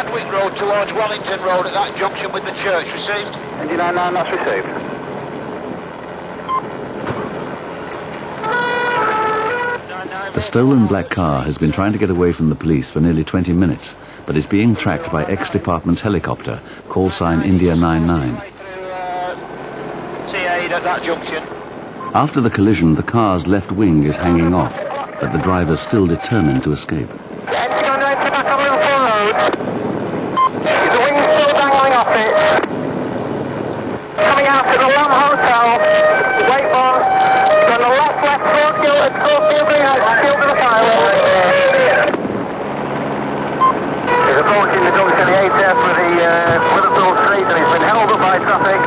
Chadwick Road towards Wellington Road at that junction with the church. Received? Engine 99, that's received. The stolen black car has been trying to get away from the police for nearly 20 minutes, but is being tracked by ex-department's helicopter, call sign India 99. T8 at that junction. After the collision, the car's left wing is hanging off, but the driver's still determined to escape. Coming out to the Lam Hotel. Wait for. Got the left full field to the pilot. He's approaching the junction, the 8F with the Liverpool Street, and he's been held up by traffic.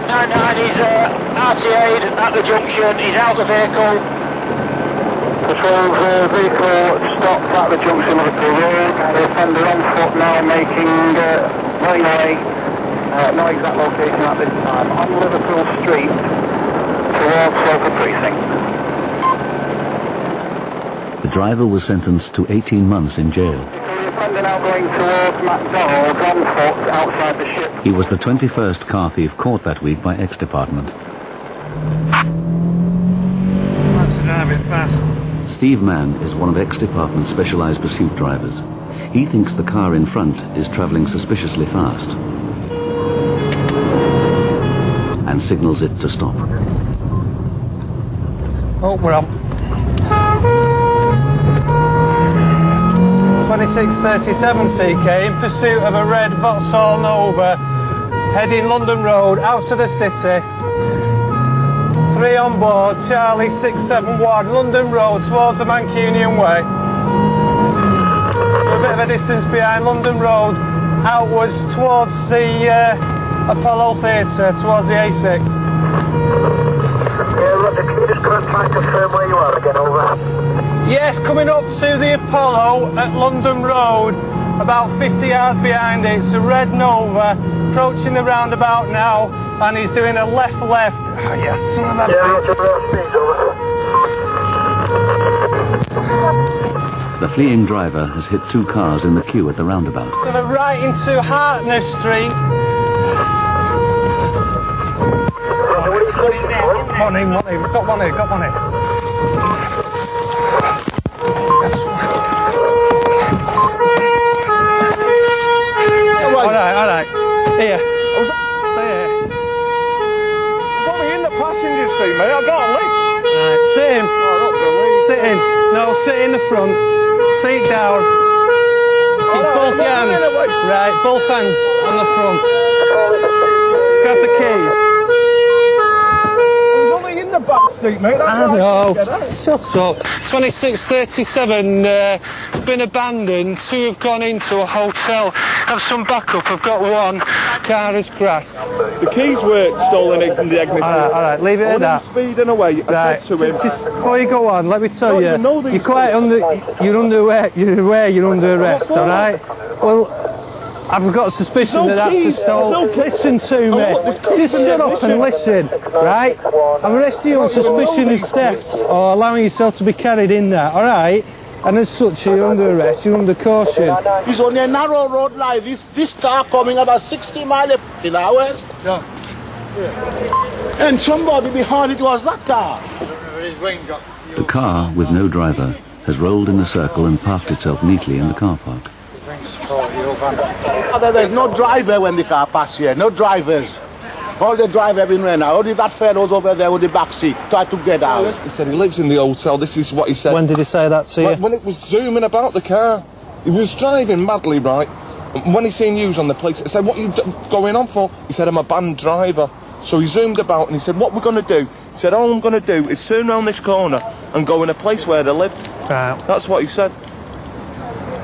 99, he's RTA'd at the junction, he's out the vehicle. Patrol's vehicle stopped at the junction of Liverpool Road. The offender on foot now making running away. No exact location at this time. On Liverpool Street towards local precinct. The driver was sentenced to 18 months in jail. The offender now going towards McDonald's on foot outside the ship. He was the 21st car thief caught that week by ex-department. That's a bit fast. Steve Mann is one of ex-department's specialised pursuit drivers. He thinks the car in front is travelling suspiciously fast and signals it to stop. Oh, we're on. 2637 CK in pursuit of a red Vauxhall Nova heading London Road out to the city. 3 on board, Charlie 671 London Road towards the Mancunian Way. We're a bit of a distance behind London Road outwards towards the Apollo Theatre, towards the A6. Yeah, Roger, can you just try and confirm where you are again, over? Yes, coming up to the Apollo at London Road, about 50 yards behind it. It's a red Nova, approaching the roundabout now, and he's doing a left. Oh, yes, son of that Yeah, The fleeing driver has hit 2 cars in the queue at the roundabout. Gonna right into Hartness Street. One in. Got one here. All right. Here. Stay here. It's only in the passenger seat, mate. I got a lift. Right, sit in. Oh, not the lead. Sit in. No, sit in the front. Sit down. Keep both your hands. Right, both hands on the front. Let's grab the keys. I was only in the back seat, mate. That's I know. Shut up. 2637 been abandoned. 2 have gone into a hotel. Have some backup. I've got 1. Car has crashed. The keys were stolen in the ignition. All right. Leave it at that. Speeding away. I said to him. Just before you go on, let me tell you, know these you're quite you're under arrest, all right? Well, I've got a suspicion that that's a stolen. Listen to me. Just shut up and listen, right? I'm arresting you on suspicion of theft or allowing yourself to be carried in there, all right? And as such, you're under arrest, you're under caution. It's on a narrow road like this car coming about 60 miles an hour. Yeah. And somebody behind it was that car. The car, with no driver, has rolled in a circle and parked itself neatly in the car park. There's no driver when the car passed here, no drivers. All the driver have been ran out. Only that fellow's over there with the back seat, tried to get out. He said he lives in the hotel. This is what he said. When did he say that to you? When it was zooming about the car. He was driving madly, right? And when he seen you on the place, I said, what are you going on for? He said, I'm a band driver. So he zoomed about and he said, what we're going to do? He said, all I'm going to do is turn round this corner and go in a place where they live. Right. That's what he said.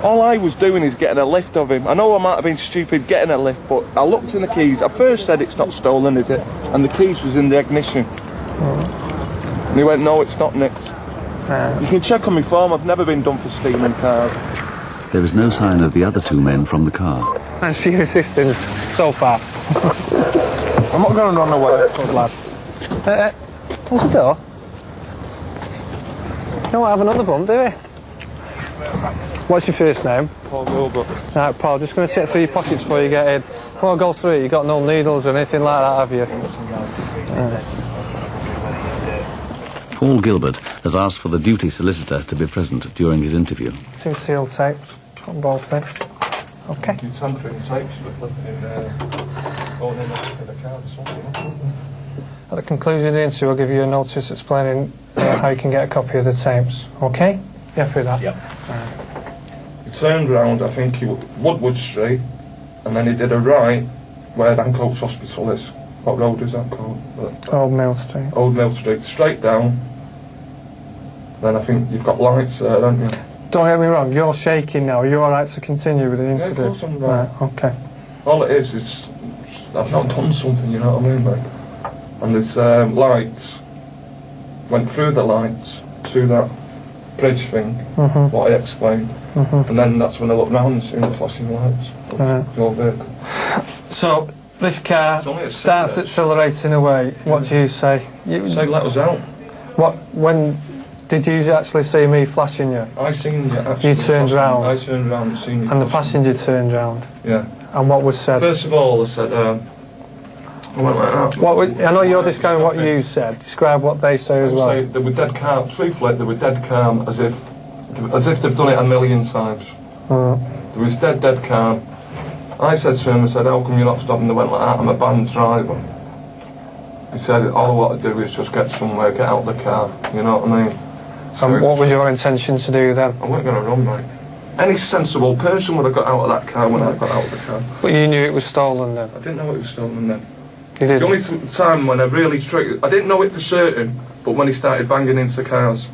All I was doing is getting a lift of him. I know I might have been stupid getting a lift, but I looked in the keys. I first said it's not stolen, is it? And the keys was in the ignition. And he went, no, it's not nicked. You can check on my form. I've never been done for stealing cars. There is no sign of the other 2 men from the car. Thanks for your assistance so far. I'm not going to run away. Good lad. What's the door? You don't have another bump, do we? What's your first name? Paul Gilbert. Right, Paul, just going to check through your pockets before you get in. Before I go through, you got no needles or anything like that, have you? Paul Gilbert has asked for the duty solicitor to be present during his interview. 2 seal tapes on both in. Okay. You're tampering tapes for flipping in going in the car or something. At the conclusion of the interview, I'll give you a notice explaining how you can get a copy of the tapes. Okay? You happy with that? Yep. He turned round, I think, Woodward Street, and then he did a right where Dancoats Hospital is. What road is that called? Old Mill Street. Old Mill Street. Straight down. Then I think you've got lights there, haven't you? Don't get me wrong, you're shaking now. Are you alright to continue with the interview? Yeah, of course I'm right. Okay. All it is I've not done something, you know what I mean, mate? And there's lights. Went through the lights to that bridge thing, what I explained. And then that's when I looked round and seen the flashing lights of your vehicle. So, this car starts accelerating away. What do you say? You say let us out. When did you actually see me flashing you? I seen you actually. You turned round? I turned round and seen you. And the passenger turned round? Yeah. And what was said? First of all, I said, I went like that. I know you're describing what you said. Describe what they say as well. Say they were dead calm. Truthfully, they were dead calm, as if they've done it a million times. They was dead calm. I said to him, I said, how come you're not stopping? They went like that, I'm a band driver. He said, all I want to do is just get somewhere, get out of the car, you know what I mean? So and what was your intention to do then? I wasn't going to run, mate. Any sensible person would have got out of that car when I got out of the car. But you knew it was stolen then? I didn't know it was stolen then. You didn't? The only time when I really triggered, I didn't know it for certain, but when he started banging into cars,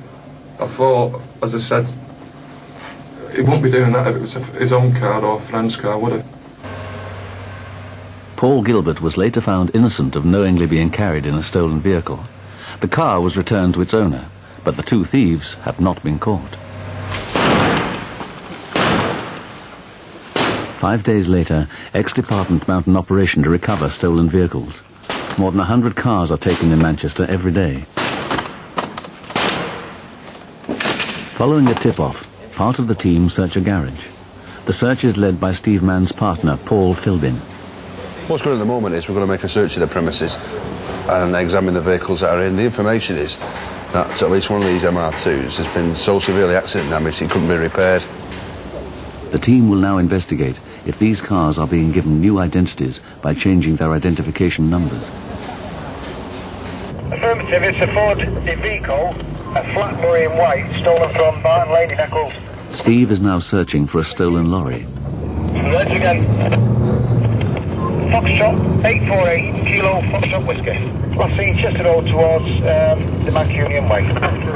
I thought, as I said, he wouldn't be doing that if it was his own car or a friend's car, would he? Paul Gilbert was later found innocent of knowingly being carried in a stolen vehicle. The car was returned to its owner, but the 2 thieves have not been caught. 5 days later, ex-department mount an operation to recover stolen vehicles. More than 100 cars are taken in Manchester every day. Following a tip-off, part of the team search a garage. The search is led by Steve Mann's partner, Paul Philbin. What's going on at the moment is we're going to make a search of the premises and examine the vehicles that are in. The information is that at least one of these MR2s has been so severely accident damaged it couldn't be repaired. The team will now investigate if these cars are being given new identities by changing their identification numbers. Affirmative, it's a Ford vehicle, a flat lorry in white, stolen from Barton Lane in Eccles. Steve is now searching for a stolen lorry. Let's again. Foxtrot 848 Kilo Foxtrot Whiskey. Last seen Chester Road towards the Mancunian Way.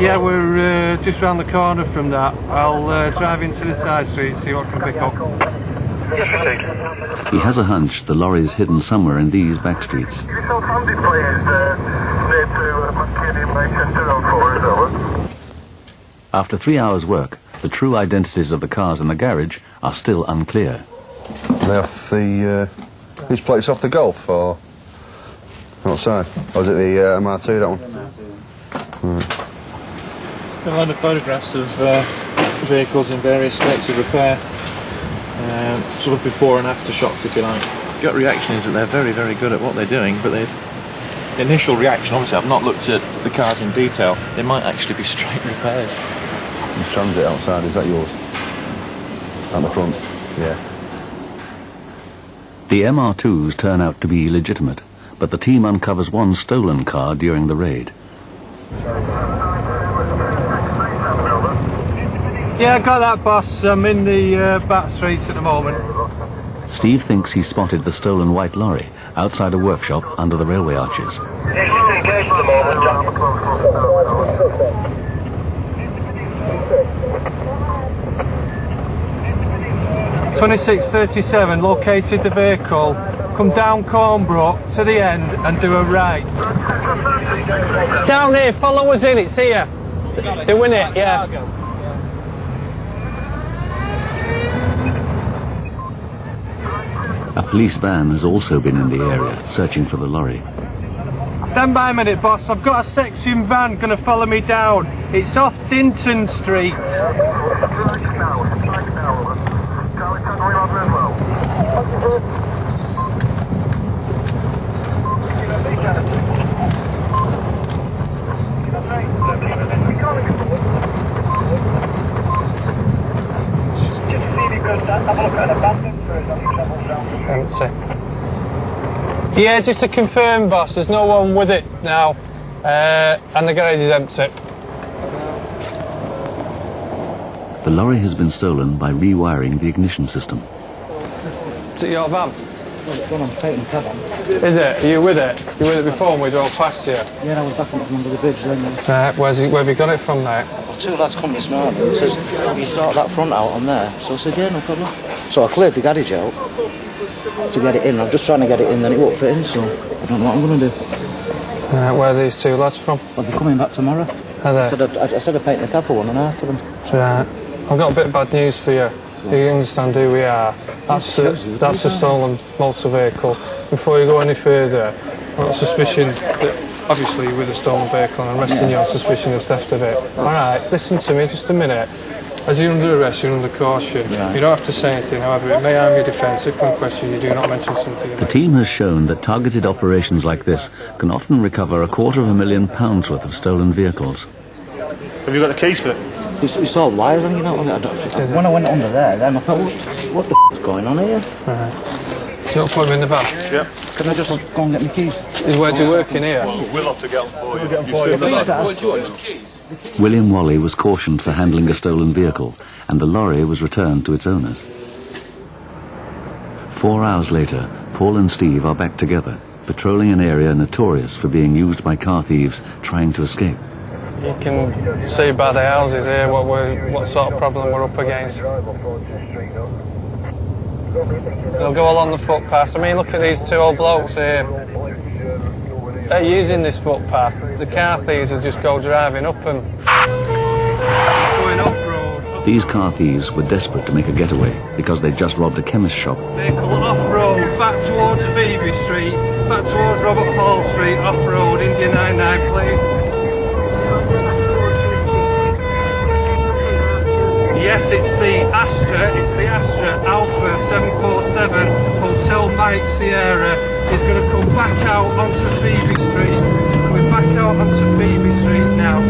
Yeah, we're just round the corner from that. I'll drive into the side street and see what I can pick up. Yes, indeed. He has a hunch the lorry is hidden somewhere in these back streets. After 3 hours' work, the true identities of the cars in the garage are still unclear. They off these plates off the Golf or outside? Or is it the MR2, that one? Right. There are a lot of photographs of vehicles in various states of repair, sort of before and after shots, if you like. Gut reaction is that they're very, very good at what they're doing, but the initial reaction, obviously I've not looked at the cars in detail, they might actually be straight repairs. The Transit outside, is that yours? At the front? Yeah. The MR2s turn out to be legitimate, but the team uncovers one stolen car during the raid. Yeah, I got that, boss. I'm in the back streets at the moment. Steve thinks he spotted the stolen white lorry outside a workshop under the railway arches. Yes, just engaged at the moment, Jack. 2637 located the vehicle. Come down Cornbrook to the end and do a right. It's down here, follow us in, it's here. Doing it, yeah. A police van has also been in the area, searching for the lorry. Stand by a minute, boss. I've got a section van going to follow me down. It's off Dinton Street. Empty. Yeah, just to confirm, boss, there's no one with it now, and the garage is empty. The lorry has been stolen by rewiring the ignition system. Is it your van? Well, it's gone on Peyton cab on. Is it? Are you with it? You with it before and we drove past you? Yeah, I was back on under the bridge then. Right, where have you got it from, mate? Well, two lads come this morning and says, have you sorted that front out on there? So I said, yeah, no problem. So I cleared the garage out to get it in. I'm just trying to get it in, then it won't fit in, so I don't know what I'm going to do. Right, where are these two lads from? I'll be coming back tomorrow. Are they? I said I'd paint the cab for 1.5 for them. Right. I've got a bit of bad news for you. Do you understand who we are? That's a stolen motor vehicle. Before you go any further, I've got a suspicion that obviously you're with a stolen vehicle and I'm arresting your suspicion of theft of it. Alright, listen to me just a minute. As you're under arrest, you're under caution. Yeah. You don't have to say anything, however, it may harm your defence if when questioned you do not mention something. The team has shown that targeted operations like this can often recover £250,000 worth of stolen vehicles. Have you got the keys for it? It's all wires hanging out on it. When I went under there, then I thought, what the f*** is going on here? Right. Do you want to put them in the van? Yeah. Can I just go and get my keys? Where do you work in here? We'll have to get them for you. William Wally was cautioned for handling a stolen vehicle, and the lorry was returned to its owners. 4 hours later, Paul and Steve are back together, patrolling an area notorious for being used by car thieves trying to escape. You can see by the houses here what sort of problem we're up against. They'll go along the footpath. I mean, look at these two old blokes here. They're using this footpath. The car thieves will just go driving up them. Going off-road. These car thieves were desperate to make a getaway because they'd just robbed a chemist shop. Vehicle off-road, back towards Phoebe Street, back towards Robert Hall Street, off-road, India 99, please. Yes, it's the Astra Alpha 747 Hotel Mike Sierra is going to come back out onto Phoebe Street. Coming back out onto Phoebe Street now.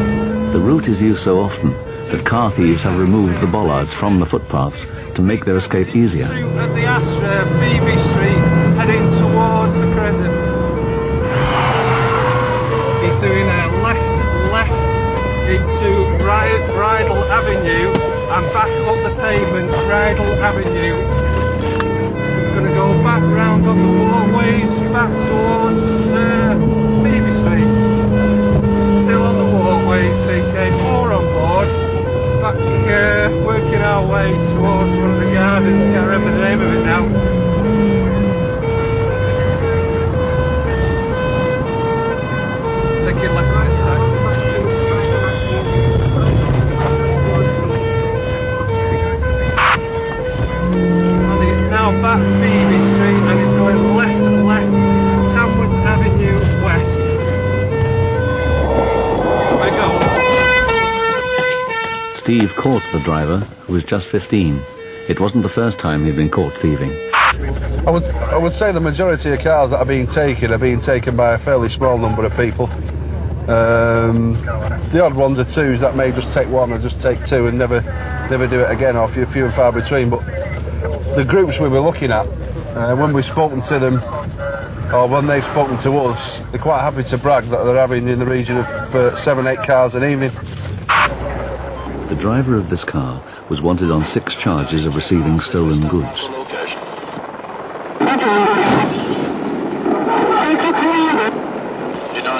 The route is used so often that car thieves have removed the bollards from the footpaths to make their escape easier. At the Astra, Phoebe Street, heading towards the Crescent. He's doing a left into Bridle Avenue and back up the pavement, Bridle Avenue. Going to go back round on the walkways, back towards Phoebe Street. Still on the walkways, CK4 on board. Back, working our way towards one of the gardens, can't remember the name of it now. Take it left this side. Back Phoebe Street and he's going left, Tamworth Avenue west. There we go. Steve caught the driver, who was just 15. It wasn't the first time he'd been caught thieving. I would say the majority of cars that are being taken by a fairly small number of people. The odd ones are twos that may just take one or just take two and never do it again, or few and far between. But the groups we were looking at, when we've spoken to them, or when they've spoken to us, they're quite happy to brag that they're having in the region of 7-8 cars an evening. The driver of this car was wanted on 6 charges of receiving stolen goods.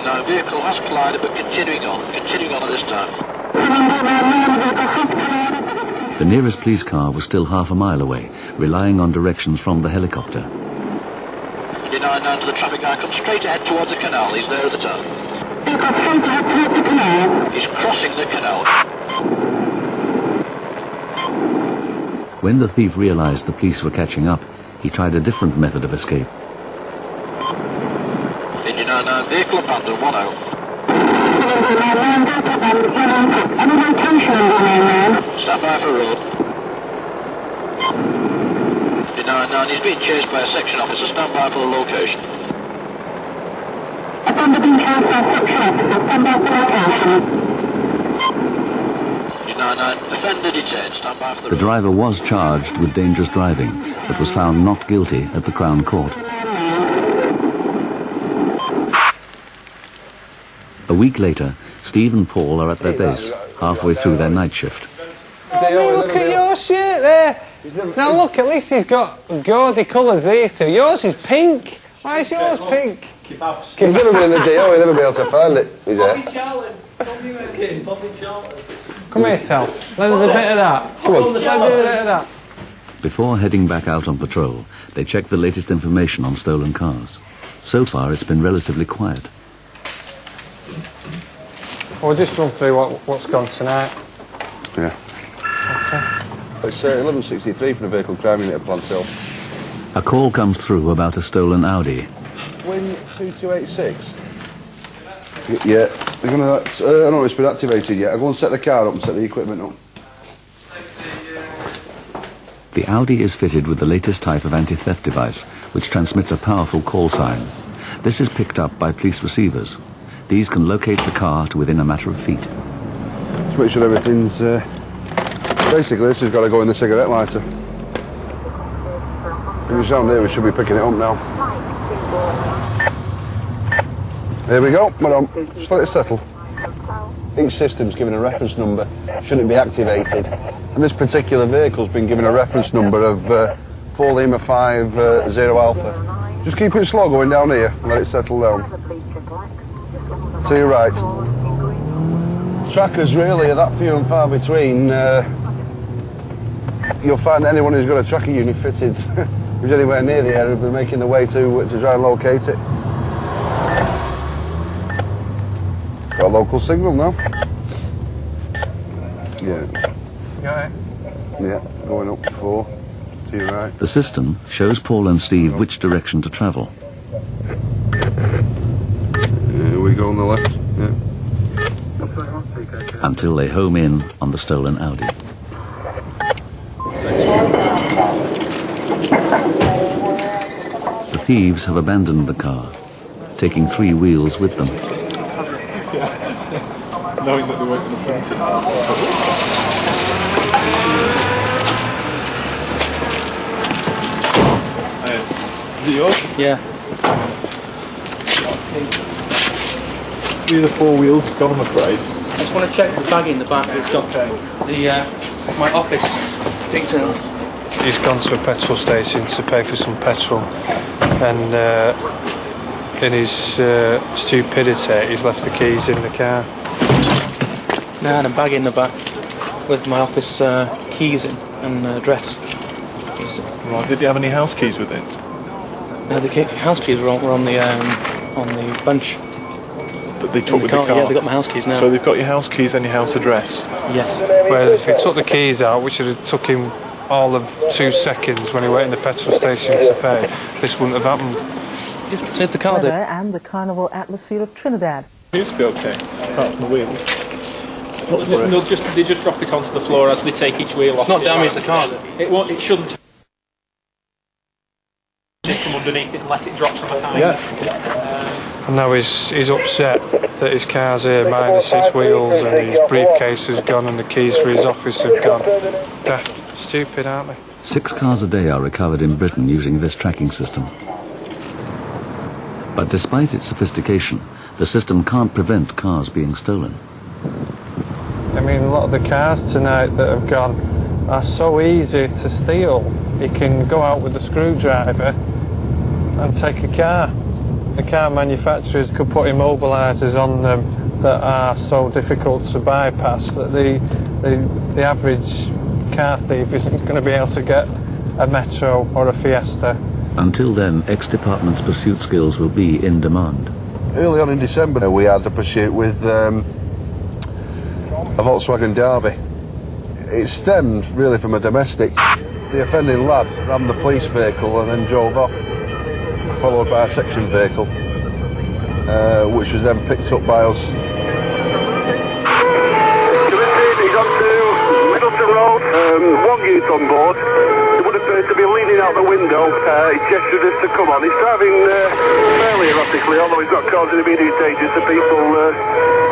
No vehicle has collided, but continuing on at this time. The nearest police car was still half a mile away, relying on directions from the helicopter. 99 to the traffic guy, come straight ahead towards the canal, he's there at the turn. He's crossing the canal. When the thief realized the police were catching up, he tried a different method of escape. India 99, vehicle abandoned, 10. Stand by for road. 99, he's being chased by a section officer, stand by for the location. 99, 899, offender detained, stand by for The driver was charged with dangerous driving, but was found not guilty at the Crown Court. A week later, Steve and Paul are at their base, halfway through their night shift. Oh, look at your shirt there. Now look, at least he's got gaudy colours, these two. Yours is pink. Why is yours pink? He's never been in the DO, he'll never be able to find it, is it? Come here, Tel. Let us a bit of that. Come on. Let us a bit of that. Before heading back out on patrol, they check the latest information on stolen cars. So far, it's been relatively quiet. We'll just run through what's gone tonight. Yeah. Okay. It's 1163 for the vehicle crime unit at Plant Hill. A call comes through about a stolen Audi. Win 2286. Yeah, we're gonna. I don't know if it's been activated yet. I'll go and set the car up and set the equipment up. The Audi is fitted with the latest type of anti-theft device, which transmits a powerful call sign. This is picked up by police receivers. These can locate the car to within a matter of feet. Let's make sure everything's... basically, this has got to go in the cigarette lighter. If it's down there, we should be picking it up now. There we go, we're on. Just let it settle. Each system's given a reference number, shouldn't be activated. And this particular vehicle's been given a reference number of 4 Lima 5 0 Alpha. Just keep it slow going down here and let it settle down. To your right. Trackers really are that few and far between. You'll find anyone who's got a tracker unit fitted who's anywhere near the area will be making the way to try and locate it. Got a local signal now. Yeah. Got it? Yeah, going up 4 to your right. The system shows Paul and Steve which direction to travel. We go on the left, yeah. Until they home in on the stolen Audi. The thieves have abandoned the car, taking 3 wheels with them. Knowing that they weren't going to print it. Is it yours? Yeah. The 4 wheels gone, I'm afraid. I just want to check the bag in the back. It's got the my office details. He's gone to a petrol station to pay for some petrol, and in his stupidity, he's left the keys in the car. No, and a bag in the back with my office keys in and address. Right. Did you have any house keys with it? No, the house keys were on the bench. That they took with the car? Yeah, they got my house keys now. So they've got your house keys and your house address? Yes. Well, if he took the keys out, which would have took him all of 2 seconds when he went in the petrol station to pay, this wouldn't have happened. Just save the car there. And the carnival atmosphere of Trinidad. It seems to be okay, apart from the wheels. They just drop it onto the floor as they take each wheel off. It's not damage the car. It won't. It shouldn't. From underneath it and let it drop from behind. Yeah. And now he's upset that his car's here minus its wheels and his briefcase has gone and the keys for his office have gone. Daft, stupid, aren't they? 6 cars a day are recovered in Britain using this tracking system. But despite its sophistication, the system can't prevent cars being stolen. I mean, a lot of the cars tonight that have gone are so easy to steal. You can go out with a screwdriver and take a car. The car manufacturers could put immobilisers on them that are so difficult to bypass that the average car thief isn't going to be able to get a Metro or a Fiesta. Until then, ex-department's pursuit skills will be in demand. Early on in December, we had a pursuit with a Volkswagen Derby. It stemmed really from a domestic. The offending lad ran the police vehicle and then drove off, followed by a section vehicle, which was then picked up by us. He's on to Middleton Road, 1 youth on board. He would appear to be leaning out the window. He gestured us to come on. He's driving fairly erratically, although he's not causing immediate danger to people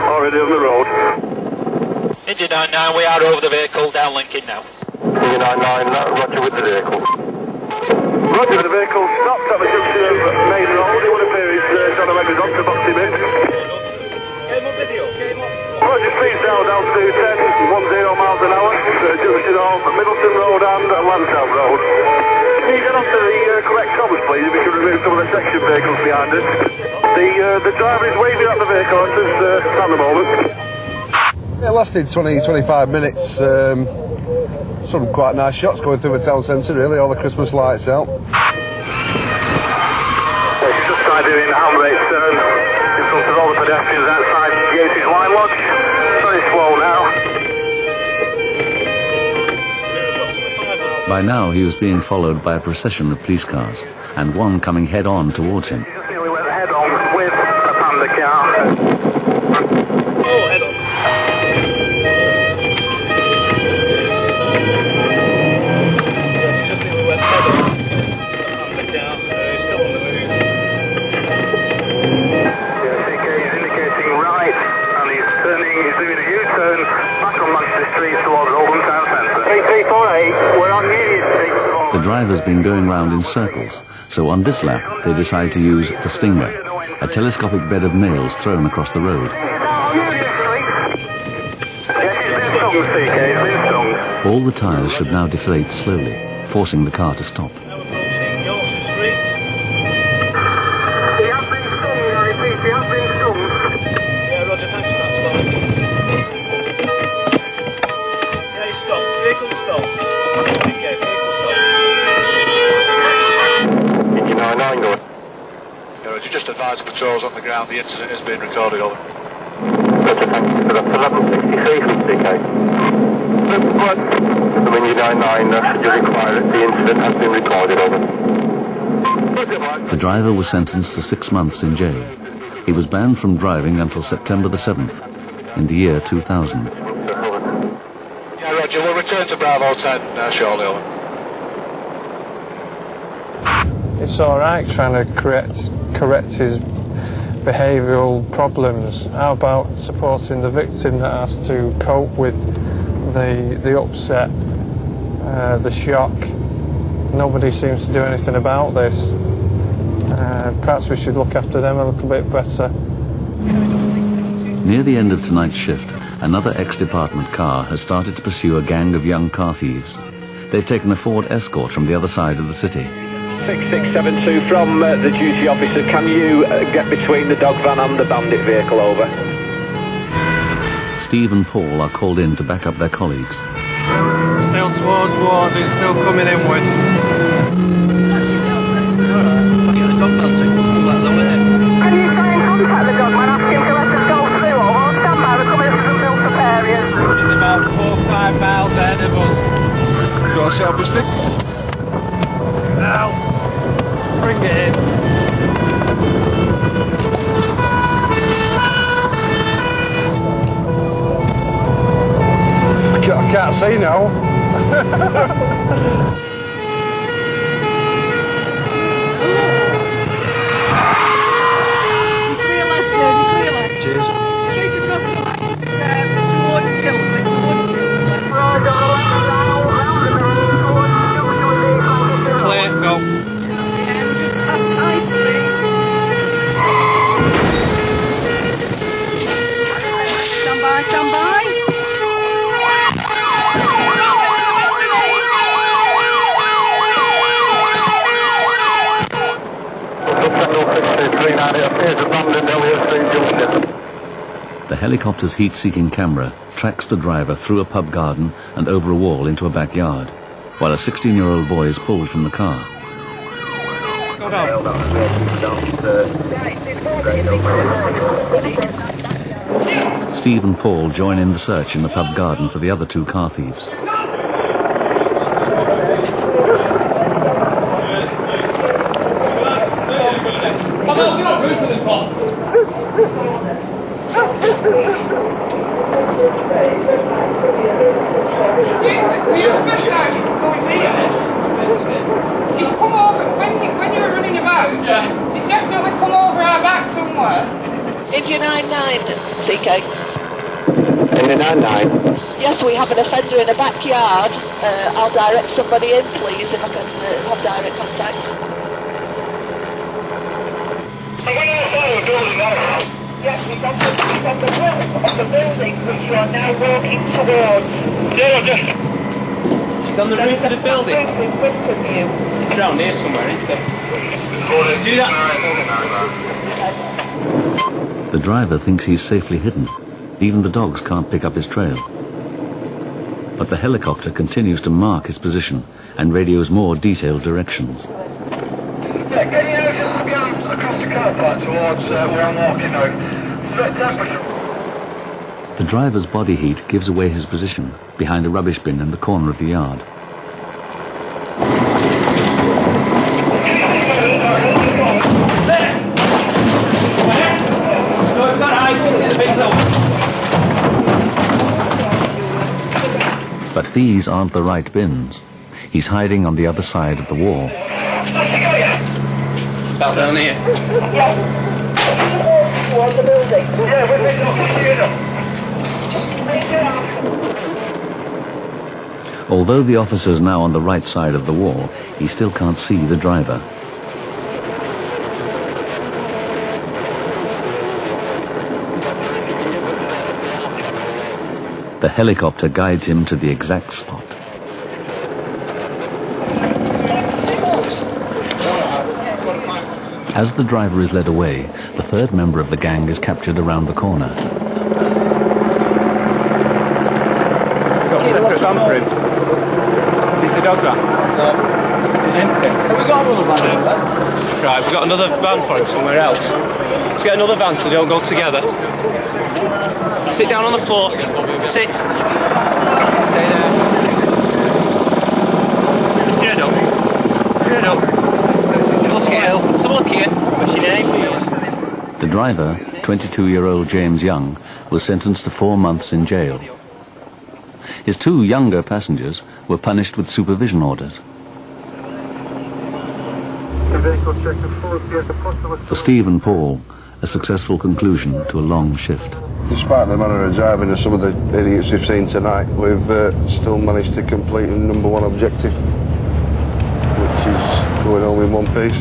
already on the road. India 99, we are over the vehicle, downlinking now. India 99, roger with the vehicle. Roger with the vehicle, stopped at the junction of Main Road. It would appear he's trying to make us on to box him in. Roger, speeds down to 10, 10 miles an hour, junction of Middleton Road and Lansdowne Road. Can you get off to the correct covers, please, if we can remove some of the section vehicles behind us? The driver is waving at the vehicle at the moment. It lasted 20-25 minutes. Some quite nice shots going through the town centre, really, all the Christmas lights out. Just tried doing a handbrake turn in front of all the pedestrians outside Yates's Wine Lodge. Very slow now. By now he was being followed by a procession of police cars, and one coming head-on towards him. He just nearly went head-on with a Panda car. Oh, head on. He's doing a U-turn back on Manchester Street towards Oldham Town Centre. 3348, we're on Union Street. The driver's been going round in circles, so on this lap they decide to use the Stinger, a telescopic bed of nails thrown across the road. All the tyres should now deflate slowly, forcing the car to stop. Just advise patrols on the ground, the incident has been recorded, over. Roger, thank you. So that's 1163 from CK. From India 99, should you require it, the incident has been recorded, over. The driver was sentenced to 6 months in jail. He was banned from driving until September the 7th, in the year 2000. Yeah, Roger, we'll return to Bravo 10 shortly, over. It's alright trying to correct his behavioural problems. How about supporting the victim that has to cope with the upset, the shock? Nobody seems to do anything about this. Perhaps we should look after them a little bit better. Near the end of tonight's shift, another ex-department car has started to pursue a gang of young car thieves. They've taken a Ford Escort from the other side of the city. 6672 from the duty officer, can you get between the dog van and the bandit vehicle, over? Steve and Paul are called in to back up their colleagues. Still towards Warden, still coming inward. Can you try and contact the dog man, ask him to let us go through, or stand by, we're coming from built-up areas. It's about 4 or 5 miles ahead of us. Go on, Sal Busty. Now, bring it in. I can't see now. Clear left, Jody, clear left. Cheers. Straight across the line, towards Tilsley, Clear, go. we're just past High Street. Stand by, stand by. The helicopter's heat-seeking camera tracks the driver through a pub garden and over a wall into a backyard, while a 16-year-old boy is pulled from the car. Steve and Paul join in the search in the pub garden for the other 2 car thieves. He's come over, when you were running about, he's definitely come over our back somewhere. India 99, CK. India 99. Yes, we have an offender in a backyard. I'll direct somebody in, please, if I can have direct contact. Yes, he's on the roof of the building which you are now walking towards. He's on the roof of the building? In front of you. It's around here somewhere, isn't it? Do that. The driver thinks he's safely hidden. Even the dogs can't pick up his trail. But the helicopter continues to mark his position and radios more detailed directions. Yeah, can you just scan across the car park towards where I'm walking now? Temperature. The driver's body heat gives away his position behind a rubbish bin in the corner of the yard. But these aren't the right bins. He's hiding on the other side of the wall. About down here. Towards the building. Although the officer's now on the right side of the wall, he still can't see the driver. The helicopter guides him to the exact spot. As the driver is led away, the third member of the gang is captured around the corner. Separate van for him. Is the dog van? No. It's empty. Have we got another van in there? Right, we've got another van for him somewhere else. Let's get another van so they don't go together. Sit down on the floor. Sit. Stay there. Turn up. Turn up. Look at you. Someone look at you. What's your name? The driver, 22-year-old James Young, was sentenced to 4 months in jail. His 2 younger passengers were punished with supervision orders. For Steve and Paul, a successful conclusion to a long shift. Despite the manner of driving of some of the idiots we've seen tonight, we've still managed to complete the #1 objective, which is going home in one piece.